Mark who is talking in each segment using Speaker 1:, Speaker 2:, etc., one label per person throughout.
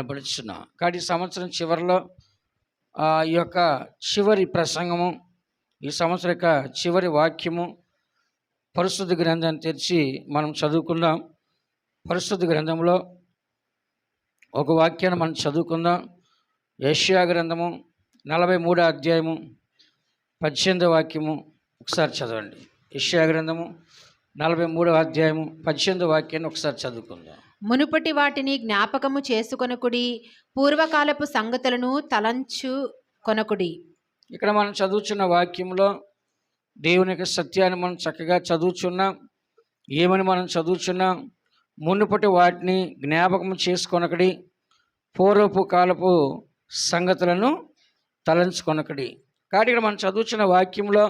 Speaker 1: కనబడుచున్నాం. కాబట్టి ఈ సంవత్సరం చివరిలో ఈ యొక్క చివరి ప్రసంగము, ఈ సంవత్సరం యొక్క చివరి వాక్యము పరిశుద్ధ గ్రంథాన్ని తెరిచి మనం చదువుకుందాం. పరిశుద్ధ గ్రంథంలో ఒక వాక్యాన్ని మనం చదువుకుందాం. యెషయా గ్రంథము 43వ అధ్యాయము 18వ వాక్యము ఒకసారి చదవండి. యెషయా గ్రంథము 43వ అధ్యాయము 18వ వాక్యాన్ని ఒకసారి చదువుకుందాం.
Speaker 2: మునుపటి వాటిని జ్ఞాపకము చేసుకొనకుడి, పూర్వకాలపు సంగతులను తలంచుకొనకుడి.
Speaker 1: ఇక్కడ మనం చదువుచున్న వాక్యంలో దేవుని యొక్క సత్యాన్ని మనం చక్కగా చదువుచున్నాం. ఏమని మనం చదువుచున్నాం? మునుపటి వాటిని జ్ఞాపకం చేసుకొనకడి, పూర్వపు కాలపు సంగతులను తలంచుకొనకడి. కాబట్టి ఇక్కడ మనం చదువుచున్న వాక్యంలో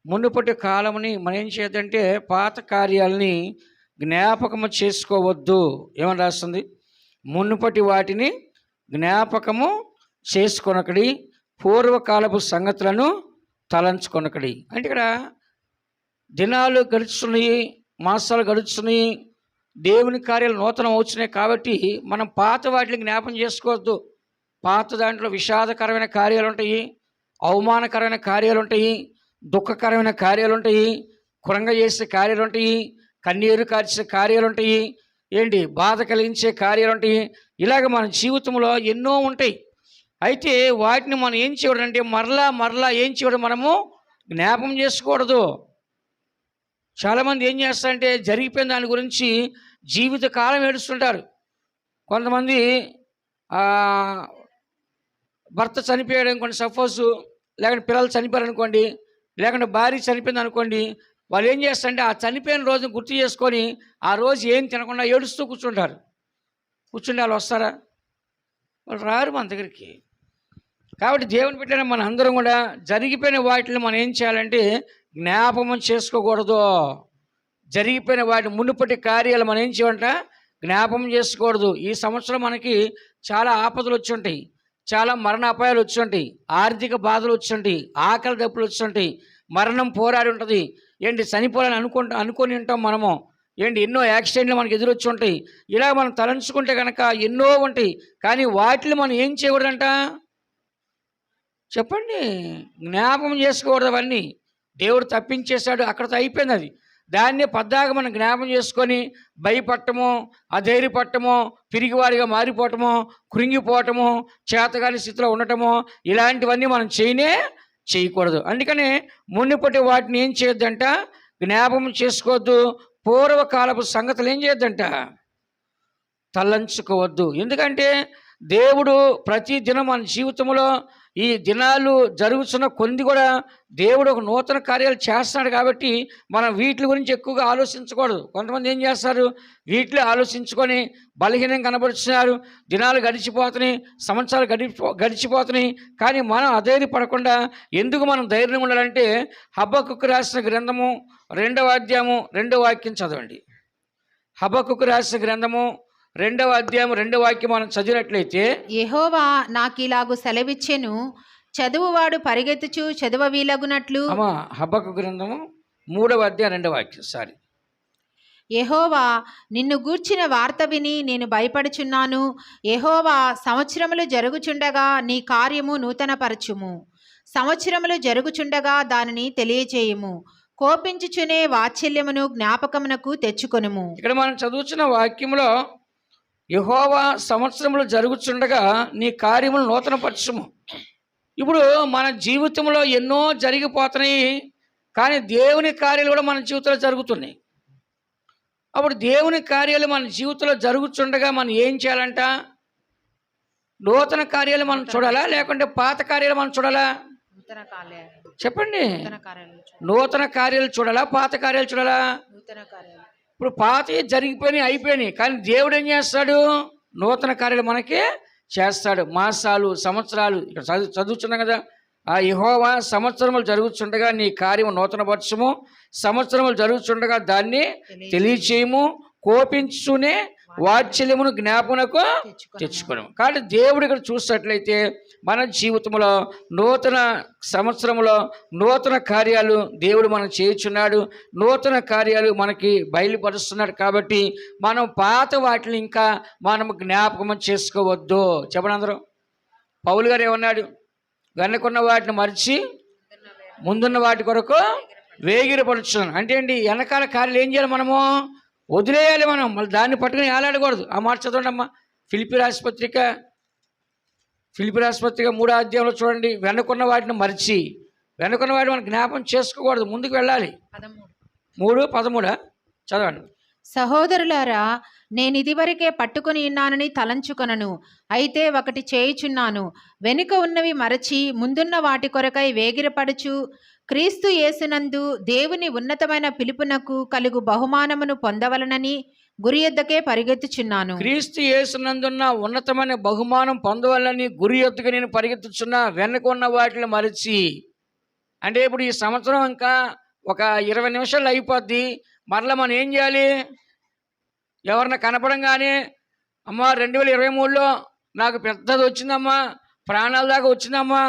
Speaker 1: మునుపటి కాలముని మనం ఏం చేయదంటే పాత కార్యాలని జ్ఞాపకము చేసుకోవద్దు. ఏమని రాస్తుంది? మునుపటి వాటిని జ్ఞాపకము చేసుకొనకడి, పూర్వకాలపు సంగతులను తలంచుకొనకడి. అంటే ఇక్కడ దినాలు గడుస్తున్నాయి, మాసాలు గడుస్తున్నాయి, దేవుని కార్యాలు నూతనం అవుతున్నాయి. కాబట్టి మనం పాత వాటిని జ్ఞాపకం చేసుకోవద్దు. పాత దాంట్లో విషాదకరమైన కార్యాలు ఉంటాయి, అవమానకరమైన కార్యాలు ఉంటాయి, దుఃఖకరమైన కార్యాలు ఉంటాయి, కురంగ చేసే కార్యాలు ఉంటాయి, కన్నీరు కార్చే కార్యాలు ఉంటాయి, బాధ కలిగించే కార్యాలు ఉంటాయి. ఇలాగ మన జీవితంలో ఎన్నో ఉంటాయి. అయితే వాటిని మనం ఏం చేయడం అంటే మరలా ఏం చేయడం, మనము జ్ఞాపకం చేసుకోకూడదు. చాలామంది ఏం చేస్తారంటే జరిగిపోయిన దాని గురించి జీవితకాలం ఏడుస్తుంటారు. కొంతమంది భర్త చనిపోయాడు అనుకోండి, సపోజ్, లేకుంటే పిల్లలు చనిపోయారు అనుకోండి, లేకుంటే భార్య చనిపోయింది అనుకోండి, వాళ్ళు ఏం చేస్తారంటే ఆ చనిపోయిన రోజును గుర్తు చేసుకొని ఆ రోజు ఏం తినకుండా ఏడుస్తూ కూర్చుంటారు. కూర్చుంటే వాళ్ళు వస్తారా? వాళ్ళు రారు మన దగ్గరికి. కాబట్టి దేవుని బిడ్డలైన మన అందరం కూడా జరిగిపోయిన వాటిని మనం ఏం చేయాలంటే జ్ఞాపకం చేసుకోకూడదు. జరిగిపోయిన వాటి మునుపటి కార్యాలు మనం ఏం చేయాలంట? జ్ఞాపకం చేసుకోకూడదు. ఈ సంవత్సరం మనకి చాలా ఆపదలు వచ్చి ఉంటాయి, చాలా మరణ అపాయాలు వచ్చి ఉంటాయి, ఆర్థిక బాధలు వచ్చి ఉంటాయి, ఆకలి దప్పులు వచ్చి ఉంటాయి, మరణం పోరాడి ఉంటుంది. చనిపోవాలని అనుకొని ఉంటాం మనము. ఎన్నో యాక్సిడెంట్లు మనకు ఎదురొచ్చి ఉంటాయి. ఇలా మనం తలంచుకుంటే కనుక ఎన్నో ఉంటాయి. కానీ వాటిని మనం ఏం చేయకూడదంట? చెప్పండి. జ్ఞాపకం చేసుకోకూడదు. అవన్నీ దేవుడు తప్పించేశాడు, అక్కడితో అయిపోయింది. అది దాన్నే పద్దాక మనం జ్ఞాపకం చేసుకొని భయపడటమో, అధైర్యపడటమో, పిరిగివారిగా మారిపోవటమో, కృంగిపోవటమో, చేతగాని స్థితిలో ఉండటమో, ఇలాంటివన్నీ మనం చేయకూడదు. అందుకనే మునుపటి వాటిని ఏం చేయొద్దంట? జ్ఞాపకం చేసుకోవద్దు. పూర్వకాలపు సంగతులు ఏం చేయొద్దంట? తలంచుకోవద్దు. ఎందుకంటే దేవుడు ప్రతి దినం మన జీవితంలో ఈ దినాలు జరుగుతున్న కొన్ని కూడా దేవుడు ఒక నూతన కార్యాలు చేస్తున్నాడు. కాబట్టి మనం వీటి గురించి ఎక్కువగా ఆలోచించకూడదు. కొంతమంది ఏం చేస్తారు? వీటిలో ఆలోచించుకొని బలహీనం కనబడుతున్నారు. దినాలు గడిచిపోతున్నాయి, సంవత్సరాలు గడిచిపోతున్నాయి. కానీ మనం అధైర్యపడకుండా ఎందుకు మనం ధైర్యం ఉండాలంటే హబక్కూకు రాసిన గ్రంథము 2వ అధ్యాయము 2వ వాక్యం చదవండి. హబక్కూకు రాసిన గ్రంథము 2వ అధ్యాయం 2వ వాక్యం మనం చదివినట్లయితే,
Speaker 2: యెహోవా నాకిలాగు సెలవిచ్చెను, చదువువాడు పరిగెత్తుచు చదువ వీలగునట్లు.
Speaker 1: హబక్కూకు గ్రంథము 3వ అధ్యాయం 2వ వాక్యం.
Speaker 2: యెహోవా నిన్ను గూర్చిన వార్త విని నేను భయపడుచున్నాను. యెహోవా సంవత్సరములు జరుగుచుండగా నీ కార్యము నూతనపరచుము, సంవత్సరములు జరుగుచుండగా దానిని తెలియచేయుము, కోపించుచునే వాత్సల్యమును జ్ఞాపకమునకు తెచ్చుకొనుము.
Speaker 1: ఇక్కడ మనం చదువుతున్న వాక్యంలో యెహోవా సంవత్సరములు జరుగుచుండగా నీ కార్యములు నూతనపరచుము. ఇప్పుడు మన జీవితంలో ఎన్నో జరిగిపోతున్నాయి, కానీ దేవుని కార్యాలు కూడా మన జీవితంలో జరుగుతున్నాయి. అప్పుడు దేవుని కార్యాలు మన జీవితంలో జరుగుతుండగా మనం ఏం చేయాలంట? నూతన కార్యాలు మనం చూడాలా, లేకుంటే పాత కార్యాలు మనం చూడాలా? చెప్పండి. నూతన కార్యాలు చూడాలా, పాత కార్యాలు చూడాలా? ఇప్పుడు పాతవి జరిగిపోయినాయి, అయిపోయినాయి. కానీ దేవుడు ఏం చేస్తాడు? నూతన కార్యాలు మనకి చేస్తాడు. మాసాలు, సంవత్సరాలు ఇక్కడ చదువుతున్నాం కదా. ఆ యెహోవా సంవత్సరములు జరుగుతుండగా నీ కార్యము నూతనపరచుము, సంవత్సరములు జరుగుతుండగా దాన్ని తెలియచేయము, కోపించునే వాత్సల్యమును జ్ఞాపనకు తెచ్చుకోవడం. కాబట్టి దేవుడు ఇక్కడ చూసినట్లయితే మన జీవితంలో నూతన సంవత్సరంలో నూతన కార్యాలు దేవుడు మనం చేయుచున్నాడు, నూతన కార్యాలు మనకి బయలుపరుస్తున్నాడు. కాబట్టి మనం పాత వాటిని ఇంకా మనం జ్ఞాపకం చేసుకోవద్దు. చెప్పండి అందరూ. పౌలు గారు ఏమన్నాడు? వెనకున్న వాటిని మరిచి ముందున్న వాటి కొరకు వేగిరపడుచున్నాను. అంటే ఏంటి? వెనకాల కార్యాలు ఏం చేయాలి? మనము వదిలేయాలి. మనం మళ్ళీ దాన్ని పట్టుకుని ఏలాడకూడదు. ఆ మాట చదవండి అమ్మా. ఫిలిప్పీ రాసిన పత్రిక 3వ అధ్యాయంలో చూడండి. వెనుకున్న వాటిని మరిచి, వెనుకున్న వాటిని మనం జ్ఞాపం చేసుకోకూడదు, ముందుకు వెళ్ళాలి. 3:13 చదవండి.
Speaker 2: సహోదరులారా, నేను ఇదివరకే పట్టుకుని ఉన్నానని తలంచుకొనను, అయితే ఒకటి చేయుచున్నాను, వెనుక ఉన్నవి మరచి ముందున్న వాటి కొరకై వేగిరపడుచు క్రీస్తు యేసునందు దేవుని ఉన్నతమైన పిలుపునకు కలుగు బహుమానమును పొందవలనని గురి యొద్దకే పరిగెత్తుచున్నాను.
Speaker 1: క్రీస్తు యేసునందున్న ఉన్నతమైన బహుమానం పొందవలని గురి యొద్దకు నేను పరిగెత్తుచున్నా. వెనుక ఉన్న వాటిని మరచి, అంటే ఇప్పుడు ఈ సంవత్సరం ఇంకా ఒక 20 నిమిషాలు అయిపోద్ది. మరలా మనం ఏం చేయాలి? ఎవరన్నా కనపడంగానే, అమ్మ 2023లో నాకు పెద్దది వచ్చిందమ్మా, ప్రాణాల దాకా వచ్చిందమ్మా,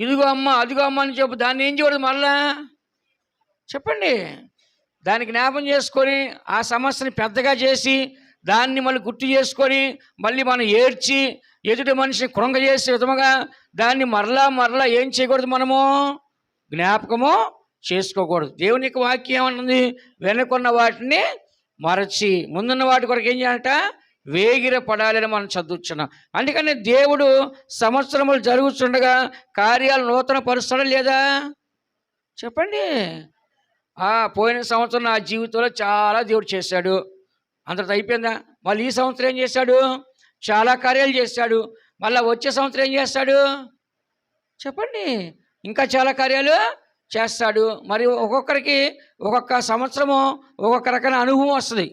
Speaker 1: ఇదిగో అమ్మ అదిగో అమ్మ అని చెప్పు. దాన్ని ఏం చేయకూడదు. మళ్ళా చెప్పండి. దాన్ని జ్ఞాపం చేసుకొని ఆ సమస్యని పెద్దగా చేసి దాన్ని మళ్ళీ గుర్తు చేసుకొని మళ్ళీ మనం ఏడ్చి ఎదుటి మనిషిని కృంగజేసే విధముగా దాన్ని మరలా ఏం చేయకూడదు? మనము జ్ఞాపకము చేసుకోకూడదు. దేవుని యొక్క వాక్యం ఏమంటుంది? వెనుకున్న వాటిని మరచి ముందున్న వాటి కొరకు ఏం చేయాలంట? వేగిర పడాలని మనం చదువుతున్నాం. అందుకని దేవుడు సంవత్సరములు జరుగుతుండగా కార్యాలు నూతన పరుస్తాడా లేదా? చెప్పండి. పోయిన సంవత్సరం నా జీవితంలో చాలా దేవుడు చేశాడు, అంతటి అయిపోయిందా? మళ్ళీ ఈ సంవత్సరం ఏం చేశాడు? చాలా కార్యాలు చేశాడు. మళ్ళీ వచ్చే సంవత్సరం ఏం చేస్తాడు? చెప్పండి. ఇంకా చాలా కార్యాలు చేస్తాడు. మరి ఒక్కొక్కరికి ఒక్కొక్క సంవత్సరము ఒక్కొక్క రకమైన అనుభవం వస్తుంది.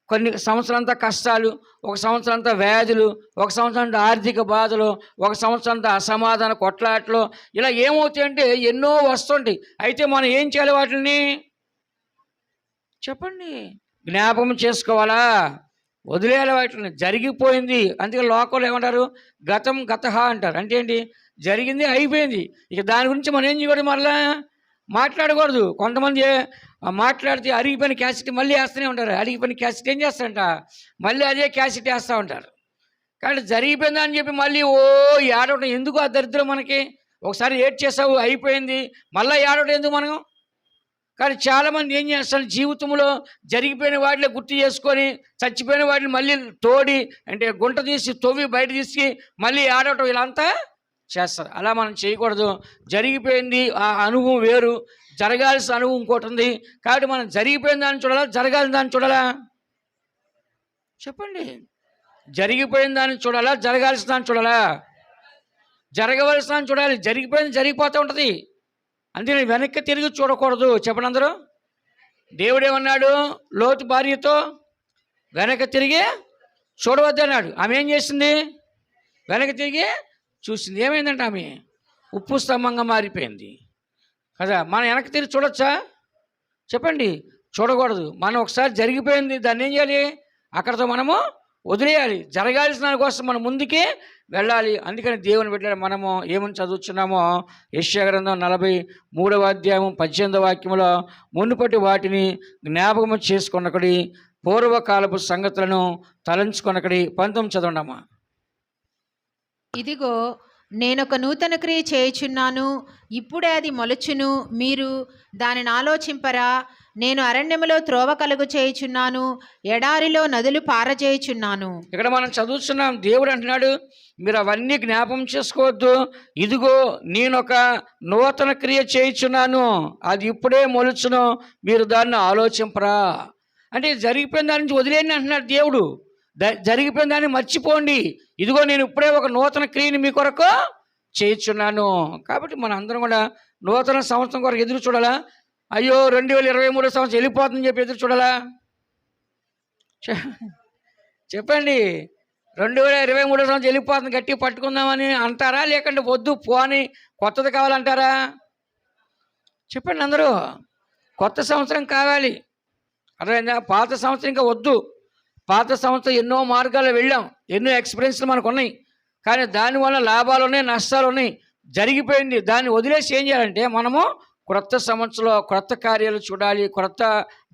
Speaker 1: కొన్ని సంవత్సరం అంతా కష్టాలు, ఒక సంవత్సరం అంతా వ్యాధులు, ఒక సంవత్సరం అంతా ఆర్థిక బాధలు, ఒక సంవత్సరం అంతా అసమాధాన కొట్లాట్లు, ఇలా ఏమవుతాయంటే ఎన్నో వస్తుంటాయి. అయితే మనం ఏం చేయాలి? వాటిని చెప్పండి. జ్ఞాపకం చేసుకోవాలా? వదిలేయాలి వాటిని. జరిగిపోయింది. అందుకే లోకంలో ఏమంటారు? గతం గతహ అంటారు. అంటే ఏంటి? జరిగింది, అయిపోయింది. ఇక దాని గురించి మనం ఏం చేయకూడదు, మరలా మాట్లాడకూడదు. కొంతమంది మాట్లాడితే అరిగిపోయిన క్యాసెట్ మళ్ళీ వేస్తూనే ఉంటారు. అరిగిపోయిన క్యాసెట్ ఏం చేస్తారంట? మళ్ళీ అదే క్యాసెట్ వేస్తూ ఉంటారు. కాబట్టి జరిగిపోయిందా అని చెప్పి మళ్ళీ ఏడవటం ఎందుకు? ఆ దరిద్రం మనకి. ఒకసారి ఏడ్ చేసావు, అయిపోయింది, మళ్ళీ ఏడవటం ఎందుకు మనం? కానీ చాలామంది ఏం చేస్తారు? జీవితంలో జరిగిపోయిన వాటిలో గుర్తు చేసుకొని చచ్చిపోయిన వాటిని మళ్ళీ తోడి, అంటే గుంట తీసి తవ్వి బయట తీసి మళ్ళీ ఏడవటం, ఇలా అంతా చేస్తారు. అలా మనం చేయకూడదు. జరిగిపోయింది, ఆ అనుభవం వేరు, జరగాల్సిన అనుభవం ఇంకోటి ఉంది. కాబట్టి మనం జరిగిపోయిన దాన్ని చూడాలా, జరగాల్సిన దాన్ని చూడాలా? చెప్పండి. జరిగిపోయిన దాన్ని చూడాలా, జరగాల్సిన దాన్ని చూడాలా? జరగవలసిన దాన్ని చూడాలి. జరిగిపోయింది జరిగిపోతూ ఉంటుంది. అందుకని వెనక్కి తిరిగి చూడకూడదు. చెప్పండి అందరూ. దేవుడు ఏమన్నాడు? లోతు భార్యతో వెనక్కి తిరిగి చూడవద్దన్నాడు. ఆమె ఏం చేసింది? వెనక్కి తిరిగి చూసింది. ఏమైందంటే ఆమె ఉప్పు స్తంభంగా మారిపోయింది కదా. మనం వెనక్కి తిరిగి చూడొచ్చా? చెప్పండి. చూడకూడదు. మనం ఒకసారి జరిగిపోయింది, దాన్ని ఏం చేయాలి? అక్కడితో మనము వదిలేయాలి. జరగాల్సిన దానికోసం మనం ముందుకే వెళ్ళాలి. అందుకని దేవుని బిడ్డలు మనము ఏమని చదువుతున్నామో యెషయా గ్రంథం 43వ అధ్యాయం 18వ వాక్యంలో, మునుపటి వాటిని జ్ఞాపకం చేసుకొనకడి, పూర్వకాలపు సంగతులను తలంచుకొనకడి. 19 చదవండమ్మా.
Speaker 2: ఇదిగో నేనొక నూతన క్రియ చేయుచున్నాను, ఇప్పుడే అది మొలచును, మీరు దానిని ఆలోచింపరా? నేను అరణ్యములో త్రోవ కలుగు చేయుచున్నాను, ఎడారిలో నదులు పారజేయుచున్నాను.
Speaker 1: ఇక్కడ మనం చదువుతున్నాం. దేవుడు అంటున్నాడు, మీరు అవన్నీ జ్ఞాపం చేసుకోవద్దు. ఇదిగో నేనొక నూతన క్రియ చేయుచున్నాను, అది ఇప్పుడే మొలుచును, మీరు దాన్ని ఆలోచింపరా. అంటే జరిగిపోయిన దాని నుంచి వదిలేయండి అంటున్నాడు దేవుడు. జరిగిపోయిన దాన్ని మర్చిపోండి. ఇదిగో నేను ఇప్పుడే ఒక నూతన క్రియని మీ కొరకు చేయుచున్నాను. కాబట్టి మన అందరం కూడా నూతన సంవత్సరం కొరకు ఎదురు చూడాలా? అయ్యో 2023 సంవత్సరం వెళ్ళిపోతుందని చెప్పి ఎదురు చూడాలా? చెప్పండి. 2023 సంవత్సరం వెళ్ళిపోతుంది, గట్టి పట్టుకుందామని అంటారా? లేకుంటే వద్దు పోని కొత్తది కావాలంటారా? చెప్పండి అందరూ. కొత్త సంవత్సరం కావాలి, అర్థమైందా? పాత సంవత్సరం ఇంకా వద్దు. పాత సంవత్సరం ఎన్నో మార్గాలు వెళ్ళాం, ఎన్నో ఎక్స్పీరియన్స్లు మనకు ఉన్నాయి. కానీ దానివల్ల లాభాలు ఉన్నాయి, నష్టాలు ఉన్నాయి, జరిగిపోయింది. దాన్ని వదిలేసి ఏం చేయాలంటే మనము క్రొత్త సంవత్సరంలో క్రొత్త కార్యాలు చూడాలి, క్రొత్త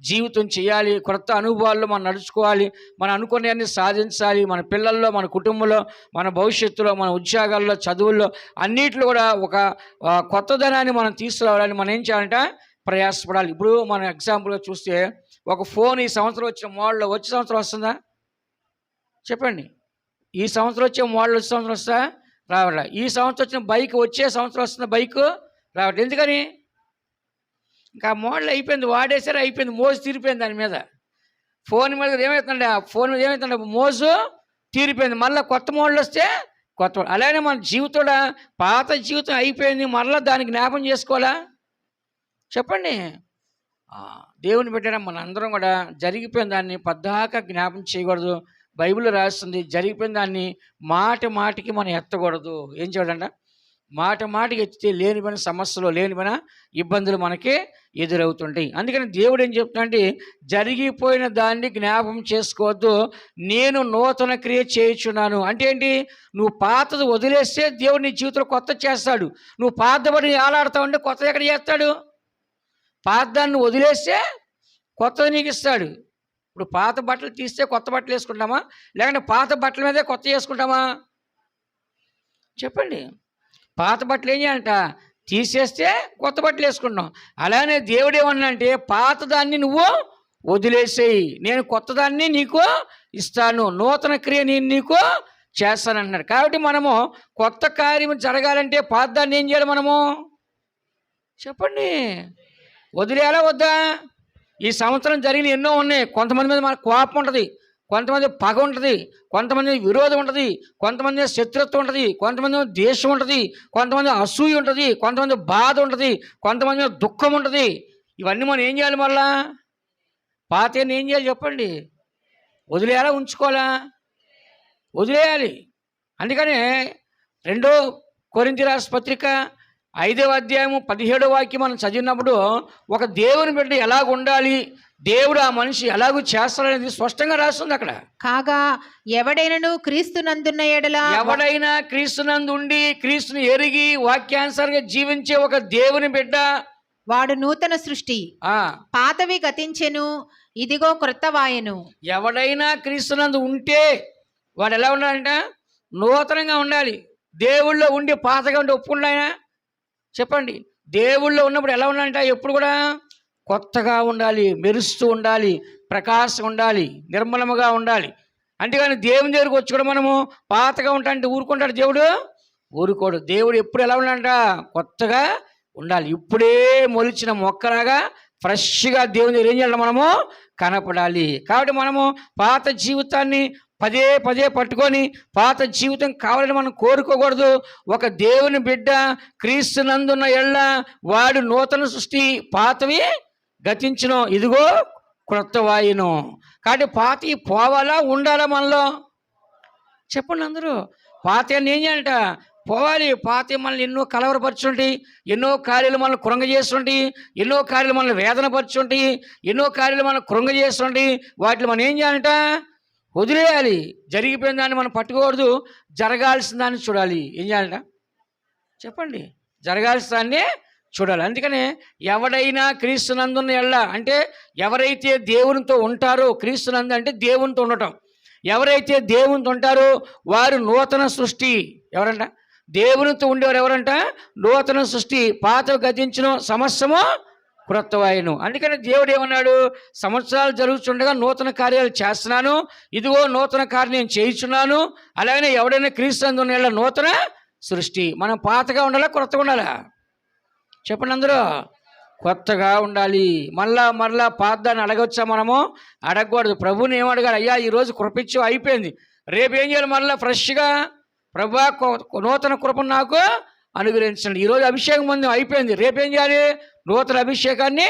Speaker 1: జీవితం చేయాలి, క్రొత్త అనుభవాల్లో మనం నడుచుకోవాలి, మనం అనుకునేవన్నీ సాధించాలి. మన పిల్లల్లో, మన కుటుంబంలో, మన భవిష్యత్తులో, మన ఉద్యోగాల్లో, చదువుల్లో అన్నిట్లో కూడా ఒక కొత్తదనాన్ని మనం తీసుకురావాలని మనం ఏం చేయాలంటే ప్రయాసపడాలి. ఇప్పుడు మనం ఎగ్జాంపుల్గా చూస్తే ఒక ఫోన్ ఈ సంవత్సరం వచ్చిన మోడల్ వచ్చే సంవత్సరం వస్తుందా చెప్పండి? ఈ సంవత్సరం వచ్చే మోడల్ వచ్చే సంవత్సరం వస్తా రావట్లా. ఈ సంవత్సరం వచ్చిన బైక్ వచ్చే సంవత్సరం వస్తున్న బైక్ రావట్లేదు. ఎందుకని? ఇంకా మోడల్ అయిపోయింది, వాడేసరి అయిపోయింది, మోజు తీరిపోయింది దాని మీద. ఫోన్ మీద ఏమవుతుందండి, ఆ ఫోన్ మీద ఏమవుతుందండి, మోజు తీరిపోయింది. మళ్ళీ కొత్త మోడల్ వస్తే కొత్త. అలానే మన జీవితంలో పాత జీవితం అయిపోయింది, మళ్ళీ దాన్ని జ్ఞాపం చేసుకోవాలా చెప్పండి? దేవుని పెట్టిన మనందరం కూడా జరిగిపోయిన దాన్ని పద్దాకా జ్ఞాపం చేయకూడదు. బైబిల్ రాస్తుంది, జరిగిపోయిన దాన్ని మాట మాటికి మనం ఎత్తకూడదు. ఏం చేయాలంట? మాట మాటికి ఎత్తితే లేనిపోయిన సమస్యలు, లేనిపోయిన ఇబ్బందులు మనకి ఎదురవుతుంటాయి. అందుకని దేవుడు ఏం చెప్తున్నాడంటే, జరిగిపోయిన దాన్ని జ్ఞాపం చేసుకోవద్దు, నేను నూతన క్రియ చేయుచున్నాను. అంటే ఏంటి? నువ్వు పాతది వదిలేస్తే దేవుడు నీ జీవితంలో కొత్త చేస్తాడు. నువ్వు పాతబడి ఆలాడుతావు అంటే కొత్తది ఎక్కడ చేస్తాడు? పాతదాన్ని వదిలేస్తే కొత్తది నీకు ఇస్తాడు. ఇప్పుడు పాత బట్టలు తీస్తే కొత్త బట్టలు వేసుకుంటామా, లేకుంటే పాత బట్టల మీదే కొత్త వేసుకుంటామా చెప్పండి? పాత బట్టలు ఏం చేయాలంట? తీసేస్తే కొత్త బట్టలు వేసుకుంటాం. అలానే దేవుడు ఏమన్నా అంటే, పాతదాన్ని నువ్వు వదిలేసేయి, నేను కొత్తదాన్ని నీకు ఇస్తాను, నూతన క్రియ నేను నీకు చేస్తానంటున్నాడు. కాబట్టి మనము కొత్త కార్యం జరగాలంటే పాతదాన్ని ఏం చేయాలి మనము చెప్పండి? వదిలేయాలా వద్దా? ఈ సంవత్సరం జరిగిన ఎన్నో ఉన్నాయి. కొంతమంది మీద మనకు కోపం ఉంటుంది, కొంతమంది పగ ఉంటుంది, కొంతమంది విరోధం ఉంటుంది, కొంతమంది శత్రుత్వం ఉంటుంది, కొంతమంది ద్వేషం ఉంటుంది, కొంతమంది అసూయ ఉంటుంది, కొంతమంది బాధ ఉంటుంది, కొంతమంది దుఃఖం ఉంటుంది. ఇవన్నీ మనం ఏం చేయాలి? మళ్ళా పాతని ఏం చేయాలి చెప్పండి? వదిలేయాలా ఉంచుకోవాలా? వదిలేయాలి. అందుకనే 2 కొరింథీ రాసిన పత్రిక 5వ అధ్యాయము 17వ వాక్యం మనం చదివినప్పుడు ఒక దేవుని బిడ్డ ఎలాగ ఉండాలి, దేవుడు ఆ మనిషి ఎలాగూ చేస్తాడనేది స్పష్టంగా రాస్తుంది అక్కడ.
Speaker 2: కాగా ఎవడైనను క్రీస్తునందున్న ఎడల,
Speaker 1: ఎవడైనా క్రీస్తునందు ఉండి క్రీస్తుని ఎరిగి వాక్యానుసారంగా జీవించే ఒక దేవుని బిడ్డ
Speaker 2: వాడు నూతన సృష్టి, పాతవి గతించెను, ఇదిగో క్రొత్తవాయెను. ఎవడైనా
Speaker 1: క్రీస్తునందు ఉంటే వాడు ఎలా ఉండాలంట? నూతనంగా ఉండాలి. దేవుళ్ళో ఉండి పాతగా ఉండి ఒప్పుకుంటాయన చెప్పండి? దేవుళ్ళో ఉన్నప్పుడు ఎలా ఉండాలంట? ఎప్పుడు కూడా కొత్తగా ఉండాలి, మెరుస్తూ ఉండాలి, ప్రకాశం ఉండాలి, నిర్మలముగా ఉండాలి. అంతేగాని దేవుని దగ్గరికి వచ్చి కూడా మనము పాతగా ఉంటా అంటే ఊరుకుంటాడు దేవుడు? ఊరుకోడు. దేవుడు ఎప్పుడు ఎలా ఉండాలంట? కొత్తగా ఉండాలి. ఇప్పుడే మొలిచిన మొక్కలాగా ఫ్రెష్గా దేవుని దగ్గర ఏం చేయాలి? మనము కనపడాలి. కాబట్టి మనము పాత జీవితాన్ని పదే పదే పట్టుకొని పాత జీవితం కావాలని మనం కోరుకోకూడదు. ఒక దేవుని బిడ్డ క్రీస్తునందున్న ఎళ్ళ వాడు నూతన సృష్టి, పాతవి గతించును, ఇదిగో క్రొత్త వాయును. కాబట్టి పాతవి పోవాలా ఉండాలా మనలో చెప్పండి అందరూ? పాత ఏం చేయాలంట? పోవాలి. పాత మనల్ని ఎన్నో కలవరపరుచుంటాయి, ఎన్నో కార్యాలు మనల్ని కృంగజేస్తుంటాయి, ఎన్నో కార్యాలు మనల్ని వేదనపరుచుంటాయి, ఎన్నో కార్యాలు మనల్ని కృంగజేస్తుంటాయి. వాటిని మనం ఏం చేయాలంట? వదిలేయాలి. జరిగిపోయిన దాన్ని మనం పట్టుకోకూడదు, జరగాల్సిన దాన్ని చూడాలి. ఏం చేయాలంట చెప్పండి? జరగాల్సిన దాన్ని చూడాలి. అందుకనే ఎవడైనా క్రీస్తునందున్న ఎళ్ళ అంటే ఎవరైతే దేవునితో ఉంటారో, క్రీస్తునందు అంటే దేవునితో ఉండటం, ఎవరైతే దేవునితో ఉంటారో వారు నూతన సృష్టి. ఎవరంట? దేవునితో ఉండేవారు ఎవరంట? నూతన సృష్టి, పాతవి గతించును, సమస్తము క్రొత్తవాయును. అందుకని దేవుడు ఏమన్నాడు? సంవత్సరాలు జరుగుతుండగా నూతన కార్యాలు చేస్తున్నాను, ఇదిగో నూతన కార్యం చేయించున్నాను. అలాగనే ఎవడైనా క్రీస్తునందు ఉన్న నూతన సృష్టి. మనం పాతగా ఉండాలా, క్రొత్తగా ఉండాలా చెప్పండి అందరూ? కొత్తగా ఉండాలి. మరలా పాతదాన్ని అడగవచ్చా మనము? అడగకూడదు. ప్రభుని ఏమడగాలి? అయ్యా ఈరోజు కృపించు, అయిపోయింది, రేపు ఏం చేయాలి? మళ్ళీ ఫ్రెష్గా ప్రభువా నూతన కృపను నాకు అనుగ్రహించండి. ఈరోజు అభిషేకం పొంది అయిపోయింది, రేపేం చేయాలి? నూతన అభిషేకాన్ని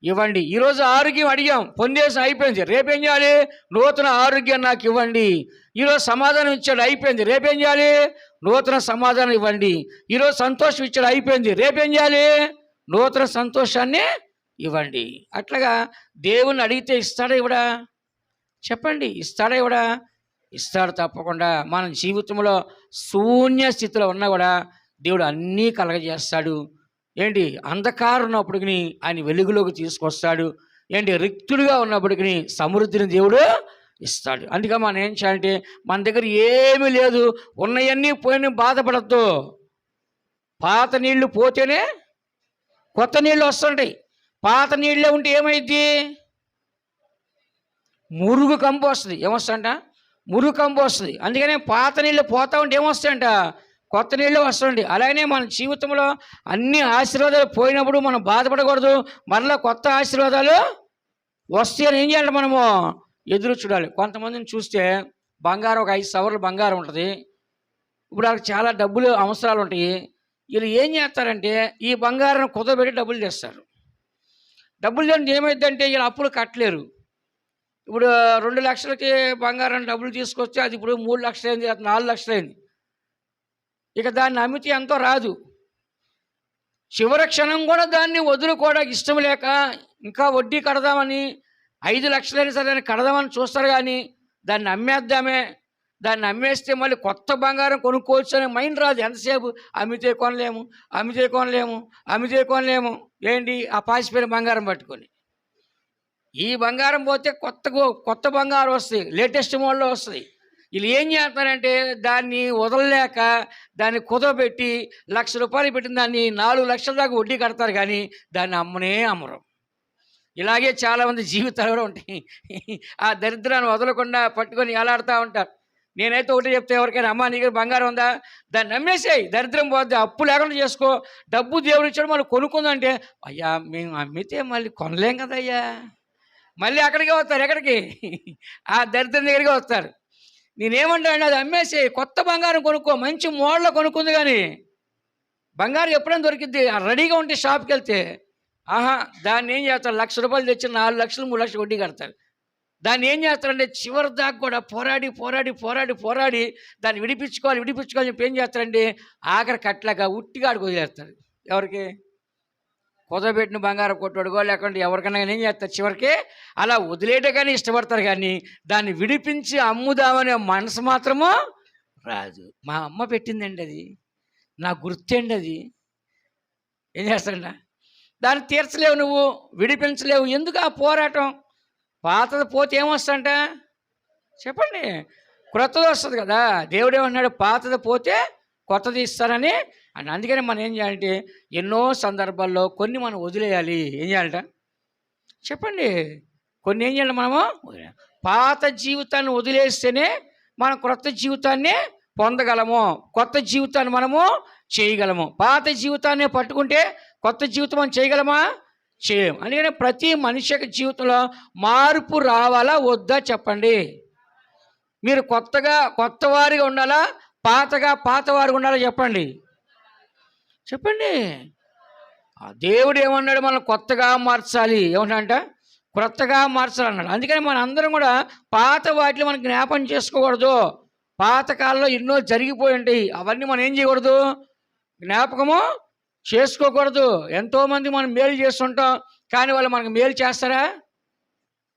Speaker 1: ఇవ్వండి. ఈరోజు ఆరోగ్యం అడిగాం, పొందేసి అయిపోయింది, రేపేం చేయాలి? నూతన ఆరోగ్యాన్ని నాకు ఇవ్వండి. ఈరోజు సమాధానం ఇచ్చాడు, అయిపోయింది, రేపేం చేయాలి? నూతన సమాధానం ఇవ్వండి. ఈరోజు సంతోషం ఇచ్చాడు, అయిపోయింది, రేపేం చేయాలి? నూతన సంతోషాన్ని ఇవ్వండి. అట్లాగా దేవుణ్ణి అడిగితే ఇస్తాడా ఇవ్వడా? చెప్పండి, ఇస్తాడా ఇవ్వడా? ఇస్తాడు తప్పకుండా. మన జీవితంలో శూన్య స్థితిలో ఉన్నా కూడా దేవుడు అన్నీ కలగజేస్తాడు. ఏంటి, అంధకారం ఉన్నప్పటికి ఆయన వెలుగులోకి తీసుకొస్తాడు. ఏంటి, రిక్తుడిగా ఉన్నప్పటికీ సమృద్ధిని దేవుడు ఇస్తాడు. అందుకే మనం ఏం చేయాలంటే, మన దగ్గర ఏమీ లేదు, ఉన్నవన్నీ పోయిన బాధపడద్దు. పాత నీళ్లు పోతేనే కొత్త నీళ్ళు వస్తుంటాయి. పాత నీళ్ళే ఉంటే ఏమైద్ది? మురుగు కంపు వస్తుంది. ఏమొస్తుందంట? మురుగు కంపు వస్తుంది. అందుకనే పాత నీళ్ళు పోతా ఉంటే ఏమొస్తాయంట? కొత్త నీళ్ళు వస్తుంది. అలాగనే మన జీవితంలో అన్ని ఆశీర్వాదాలు పోయినప్పుడు మనం బాధపడకూడదు. మరలా కొత్త ఆశీర్వాదాలు వస్తాయని ఏం చేయాలి? మనము ఎదురు చూడాలి. కొంతమందిని చూస్తే బంగారం, ఒక 5 సవర్ల బంగారం ఉంటుంది. ఇప్పుడు వాళ్ళకి చాలా డబ్బులు అవసరాలు ఉంటాయి. వీళ్ళు ఏం చేస్తారంటే ఈ బంగారం కుదబెట్టి డబ్బులు తెస్తారు. డబ్బులు తెంటే ఏమైందంటే వీళ్ళు అప్పులు కట్టలేరు. ఇప్పుడు 2 లక్షలకి బంగారం డబ్బులు తీసుకొస్తే అది ఇప్పుడు 3 లక్షలు అయింది, 4 లక్షలు అయింది. ఇక దాన్ని అమ్మితే ఎంతో రాదు. చివరి క్షణం కూడా దాన్ని వదులుకోవడానికి ఇష్టం లేక ఇంకా వడ్డీ కడదామని 5 లక్షలైనా సరే దాన్ని కడదామని చూస్తారు. కానీ దాన్ని అమ్మేద్దామే, దాన్ని అమ్మేస్తే మళ్ళీ కొత్త బంగారం కొనుక్కోవచ్చు అనే మైండ్ రాదు. ఎంతసేపు అమ్మితే కొనలేము, అమ్మితే కొనలేము, అమ్మితే కొనలేము. ఏంటి, ఆ పాసిపోయిన బంగారం పట్టుకొని. ఈ బంగారం పోతే కొత్త బంగారం వస్తుంది, లేటెస్ట్ మోడల్లో వస్తుంది. వీళ్ళు ఏం చేస్తారంటే దాన్ని వదలలేక దాన్ని కుదవబెట్టి ₹1,00,000 పెట్టిన దాన్ని 4 లక్షల దాకా వడ్డీ కడతారు. కానీ దాన్ని అమ్మరు. ఇలాగే చాలామంది జీవితాలు కూడా ఉంటాయి. ఆ దరిద్రాన్ని వదలకుండా పట్టుకొని ఎలాడుతూ ఉంటారు. నేనైతే ఒకటి చెప్తే ఎవరికైనా, అమ్మ నీ దగ్గర బంగారం ఉందా, దాన్ని నమ్మేసేయి, దరిద్రం పోద్ది, అప్పు లేకుండా చేసుకో, డబ్బు దేవుడు ఇచ్చాడు మళ్ళీ కొనుక్కుందంటే, అయ్యా మేము అమ్మితే మళ్ళీ కొనలేం కదయ్యా, మళ్ళీ అక్కడికే వస్తారు. ఎక్కడికి? ఆ దరిద్రం దగ్గరికి వస్తారు. నేనేమంటాను, అది అమ్మేసి కొత్త బంగారం కొనుక్కో, మంచి మోడల్లో కొనుక్కుంది. కానీ బంగారం ఎప్పుడైనా దొరికిద్ది రెడీగా ఉంటే షాప్కి వెళ్తే. దాన్ని ఏం చేస్తారు, ₹1,00,000 తెచ్చి 4 లక్షలు 3 లక్షలు వడ్డీ కడతారు. దాన్ని ఏం చేస్తారంటే చివరి దాకా కూడా పోరాడి దాన్ని విడిపించుకోవాలి చెప్పి ఏం చేస్తారంటే ఆఖరి కట్టలాగా ఉట్టిగా ఆడికి వదిలేస్తారు. ఎవరికి? కుదబెట్టిన బంగారం కొట్టుడుగో లేకుంటే ఎవరికైనా ఏం చేస్తారు, చివరికి అలా వదిలేయడం కానీ ఇష్టపడతారు. కానీ దాన్ని విడిపించి అమ్ముదామనే మనసు మాత్రము రాదు. మా అమ్మ పెట్టిందండి, అది నా గుర్తండి, అది ఏం చేస్తారంట, దాన్ని తీర్చలేవు, నువ్వు విడిపించలేవు. ఎందుకు ఆ పోరాటం? పాతది పోతే ఏమొస్తుందంట చెప్పండి, క్రొత్తది వస్తుంది కదా. దేవుడు ఏమన్నాడు, పాతది పోతే కొత్తది ఇస్తానని. అండ్ అందుకని మనం ఏం చేయాలంటే ఎన్నో సందర్భాల్లో కొన్ని మనం వదిలేయాలి. ఏం చేయాలంట చెప్పండి, కొన్ని ఏం చేయాలి మనము? పాత జీవితాన్ని వదిలేస్తేనే మనం క్రొత్త జీవితాన్ని పొందగలము, కొత్త జీవితాన్ని మనము చేయగలము. పాత జీవితాన్ని పట్టుకుంటే కొత్త జీవితం మనం చేయగలమా? చేయలేము. అందుకని ప్రతి మనిషి యొక్క జీవితంలో మార్పు రావాలా వద్దా చెప్పండి. మీరు కొత్తవారిగా ఉండాలా, పాతవారిగా ఉండాలా చెప్పండి. దేవుడు ఏమన్నాడు, మనం కొత్తగా మార్చాలి. ఏమన్నాడంట, క్రొత్తగా మార్చాలన్నాడు. అందుకని మన అందరం కూడా పాత వాటిని మనం జ్ఞాపం చేసుకోకూడదు. పాతకాలంలో ఎన్నో జరిగిపోయి ఉంటాయి, అవన్నీ మనం ఏం చేయకూడదు, జ్ఞాపకము చేసుకోకూడదు. ఎంతోమంది మనం మేలు చేస్తుంటాం, కానీ వాళ్ళు మనకు మేలు చేస్తారా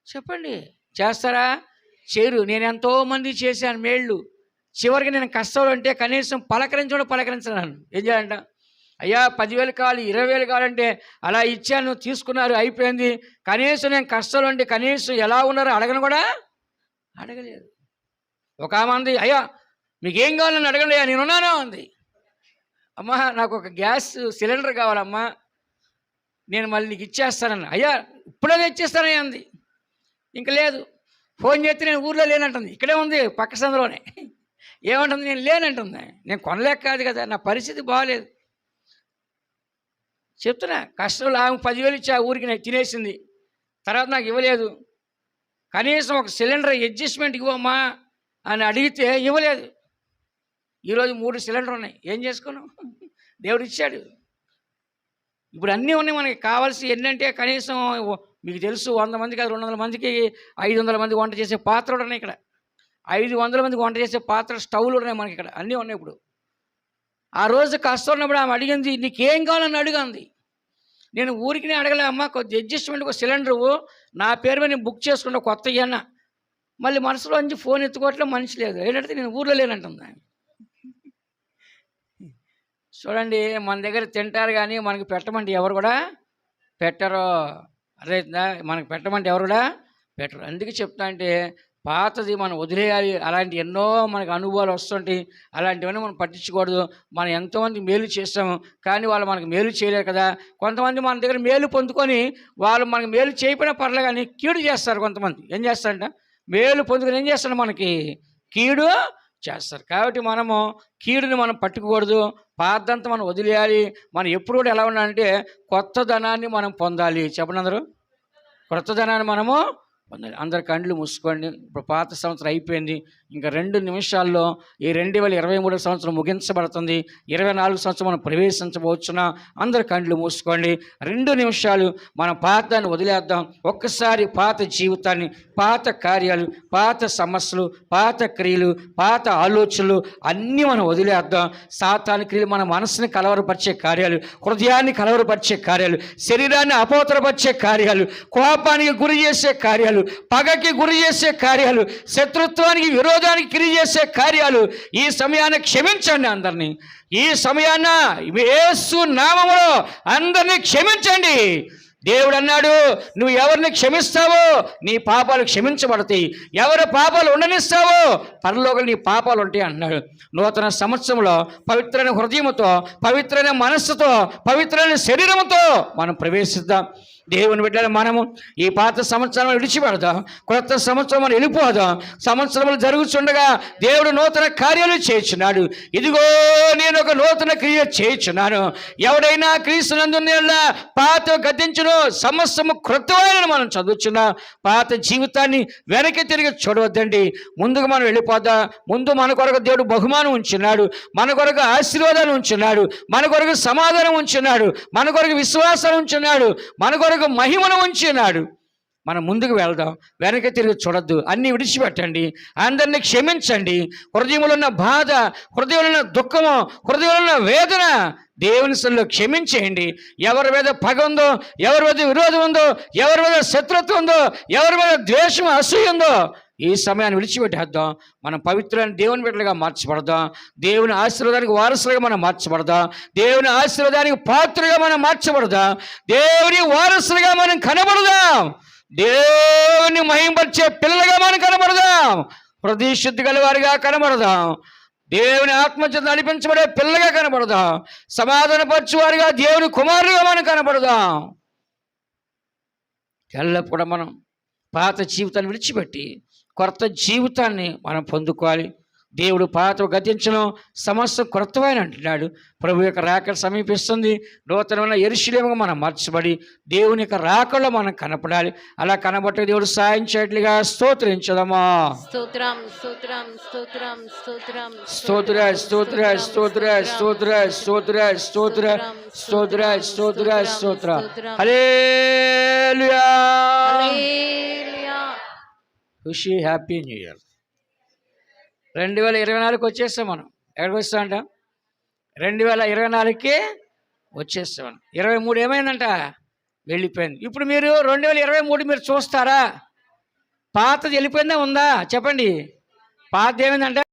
Speaker 1: చెప్పండి? చేస్తారా? చేయరు. నేను ఎంతోమంది చేశాను మేళ్ళు, చివరికి నేను కష్టాలు అంటే కనీసం పలకరించను. ఏం చేయాలంట, అయ్యా 10,000 కావాలి, 20,000 కావాలంటే అలా ఇచ్చాను, తీసుకున్నారు, అయిపోయింది. కనీసం నేను కష్టాలు అంటే కనీసం ఎలా ఉన్నారో అడగలేదు. ఒక మంది, అయ్యా మీకేం కావాలని అడగండి, నేనున్నాను అంది. అమ్మా నాకు ఒక గ్యాస్ సిలిండర్ కావాలమ్మా, నేను మళ్ళీ నీకు ఇచ్చేస్తానన్నా. అయ్యా ఇప్పుడే తెచ్చిస్తానయ్యా అంది. ఇంక లేదు, ఫోన్ చేస్తే నేను ఊర్లో లేనంటుంది, ఇక్కడే ఉంది పక్క సందులోనే. ఏమంటుంది, నేను లేనంటుంది. నేను కొనలేక కాదు కదా, నా పరిస్థితి బాగాలేదు. చెప్తున్నా, కష్టంలో ఆమె 10,000 ఇచ్చి ఆ ఊరికి నేను తినేసింది, తర్వాత నాకు ఇవ్వలేదు. కనీసం ఒక సిలిండర్ అడ్జస్ట్మెంట్ ఇవ్వమ్మా అని అడిగితే ఇవ్వలేదు. ఈరోజు 3 సిలిండర్ ఉన్నాయి, ఏం చేసుకున్నాం? దేవుడు ఇచ్చాడు. ఇప్పుడు అన్నీ ఉన్నాయి. మనకి కావాల్సి ఏంటంటే కనీసం మీకు తెలుసు 100 మంది కాదు, 200 మందికి 500 మంది వంట చేసే పాత్రలు ఉన్నాయి ఇక్కడ. 500 మందికి వంట చేసే పాత్ర స్టవ్లు ఉన్నాయి మనకి ఇక్కడ, అన్నీ ఉన్నాయి. ఇప్పుడు ఆ రోజు కష్టం ఉన్నప్పుడు ఆమె అడిగింది, నీకేం కావాలని అడిగింది. నేను ఊరికి అడగలే, అమ్మ కొద్ది అడ్జస్ట్మెంట్, ఒక సిలిండరు నా పేరు మీద నేను బుక్ చేసుకున్నా కొత్త అన్న. మళ్ళీ మనసులో నుంచి ఫోన్ ఎత్తుకోవట్లే మనిషి లేదు. ఏంటంటే నేను ఊర్లో లేనంటుంది. చూడండి, మన దగ్గర తింటారు కానీ మనకి పెట్టమంటే ఎవరు కూడా పెట్టరు. అదే మనకు పెట్టమంటే ఎవరు కూడా పెట్టరు. అందుకే చెప్తా అంటే పాతది మనం వదిలేయాలి. అలాంటి ఎన్నో మనకు అనుభవాలు వస్తుంటాయి. అలాంటివన్నీ మనం పట్టించకూడదు. మనం ఎంతోమంది మేలు చేస్తాము, కానీ వాళ్ళు మనకు మేలు చేయలేరు కదా. కొంతమంది మన దగ్గర మేలు పొందుకొని వాళ్ళు మనకు మేలు చేయకపోయినా పర్లేదు కానీ కీడు చేస్తారు. కొంతమంది ఏం చేస్తారంట, మేలు పొందుకొని ఏం చేస్తారు, మనకి కీడు చేస్తారు. కాబట్టి మనము కీడుని మనం పట్టుకోకూడదు. పాతంతా మనం వదిలేయాలి. మనం ఎప్పుడు కూడా ఎలా ఉండాలంటే కొత్తదనాన్ని మనం పొందాలి. చెప్పండి అందరూ, కొత్తదనాన్ని మనము పొందాలి. అందరి కండ్లు మూసుకోండి. ఇప్పుడు పాత సంవత్సరం అయిపోయింది. ఇంకా 2 నిమిషాల్లో ఈ 2023 సంవత్సరం ముగించబడుతుంది. 24 సంవత్సరం మనం ప్రవేశించబోతున్నాం. అందరి కండ్లు మూసుకోండి. 2 నిమిషాలు మనం పాతాన్ని వదిలేద్దాం. ఒక్కసారి పాత జీవితాన్ని, పాత కార్యాలు, పాత సమస్యలు, పాత క్రియలు, పాత ఆలోచనలు అన్నీ మనం వదిలేద్దాం. సాతాను క్రియలు మన మనసుని కలవరపరిచే కార్యాలు, హృదయాన్ని కలవరపరిచే కార్యాలు, శరీరాన్ని అపవిత్రపరిచే కార్యాలు, కోపానికి గురి చేసే కార్యాలు, పగకి గురి చేసే కార్యాలు, శత్రుత్వానికి విరోధానికి క్రియ చేసే కార్యాలు ఈ సమయాన్ని క్షమించండి. అందరినీ ఈ సమయాన్న యేసు నామములో అందరినీ క్షమించండి. దేవుడు అన్నాడు, నువ్వు ఎవరిని క్షమిస్తావో నీ పాపాలు క్షమించబడతాయి, ఎవరి పాపాలు ఉండనిస్తావో పరలోకంలో నీ పాపాలు ఉంటాయి అన్నాడు. నూతన సంవత్సరంలో పవిత్రమైన హృదయంతో, పవిత్రమైన మనస్సుతో, పవిత్రమైన శరీరంతో మనం ప్రవేశిద్దాం. దేవుని బిడ్డలు మనము ఈ పాత సంవత్సరం విడిచిపెడదాం. కొత్త సంవత్సరం మనం వెళ్ళిపోదాం. సంవత్సరములు జరుగుతుండగా దేవుడు నూతన కార్యాలు చేయించున్నాడు. ఇదిగో నేను ఒక నూతన క్రియ చేయించున్నాను. ఎవడైనా క్రీస్తునందున్న పాత గతించును, సమస్తము క్రొత్తమైన మనం చదువుచున్నాం. పాత జీవితాన్ని వెనక్కి తిరిగి చూడవద్దండి. ముందుకు మనం వెళ్ళిపోదాం. ముందు మన కొరకు దేవుడు బహుమానం ఉంచున్నాడు, మన కొరకు ఆశీర్వాదాలు ఉంచున్నాడు, మన కొరకు సమాధానం ఉంచున్నాడు, మన కొరకు విశ్వాసాలు ఉంచున్నాడు, మన కొరకు మహిమను ఉంచినాడు. మనం ముందుకు వెళ్దాం. వెనక్కి తిరిగి చూడొద్దు. అన్నీ విడిచిపెట్టండి. అందరినీ క్షమించండి. హృదయంలో ఉన్న బాధ, హృదయంలో ఉన్న దుఃఖము, హృదయంలో ఉన్న వేదన దేవుని సన్నిధిలో క్షమించేయండి. ఎవరి మీద పగ ఉందో, ఎవరి మీద విరోధం ఉందో, ఎవరి మీద శత్రుత్వం ఉందో, ఎవరి మీద ద్వేషం, అసూయ ఉందో ఈ సమయాన్ని విడిచిపెట్టేద్దాం. మనం పవిత్రమైన దేవుని బిడ్డలుగా మార్చబడదాం. దేవుని ఆశీర్వాదానికి వారసులుగా మనం మార్చబడదాం. దేవుని ఆశీర్వాదానికి పాత్రగా మనం మార్చబడదాం. దేవుని వారసులుగా మనం కనబడదాం. దేవుని మహింపరిచే పిల్లలుగా మనం కనబడదాం. హృదయ శుద్ధి గల వారిగా కనబడదాం. దేవుని ఆత్మచేత నడిపించబడే పిల్లగా కనబడదాం. సమాధానపరచువారిగా దేవుని కుమారులుగా మనం కనబడదాం. ఎల్లప్పుడూ మనం పాత జీవితాన్ని విడిచిపెట్టి కొత్త జీవితాన్ని మనం పొందుకోవాలి. దేవుడు పాత గతించను, సమస్త క్రొత్తమైన అంటున్నాడు. ప్రభు యొక్క రాకడ సమీపిస్తుంది. నూతనమైన యెరూషలేముగా మనం మార్చబడి దేవుని యొక్క రాకడలో మనం కనపడాలి. అలా కనబట్టే దేవుడు సాయం చేయట్లుగా స్తోత్రించదమా.
Speaker 3: స్తోత్రం స్తోత్రం స్తోత్రం స్తోత్రం
Speaker 1: స్తోత్ర స్తోత్ర స్తోత్ర స్తోత్ర స్తోత్ర స్తోత్ర స్తోత్ర స్తోత్ర స్తోత్ర. హల్లెలూయా.
Speaker 3: హల్లెలూయా.
Speaker 1: ఖుషి హ్యాపీ న్యూ ఇయర్. 2024కి వచ్చేస్తాం. మనం ఎక్కడికి వస్తామంట? 2024కి వచ్చేస్తాం. 23 ఏమైందంట? వెళ్ళిపోయింది. ఇప్పుడు మీరు 2023 మీరు చూస్తారా? పాతది వెళ్ళిపోయిందా ఉందా? చెప్పండి. పాతది ఏమైందంట?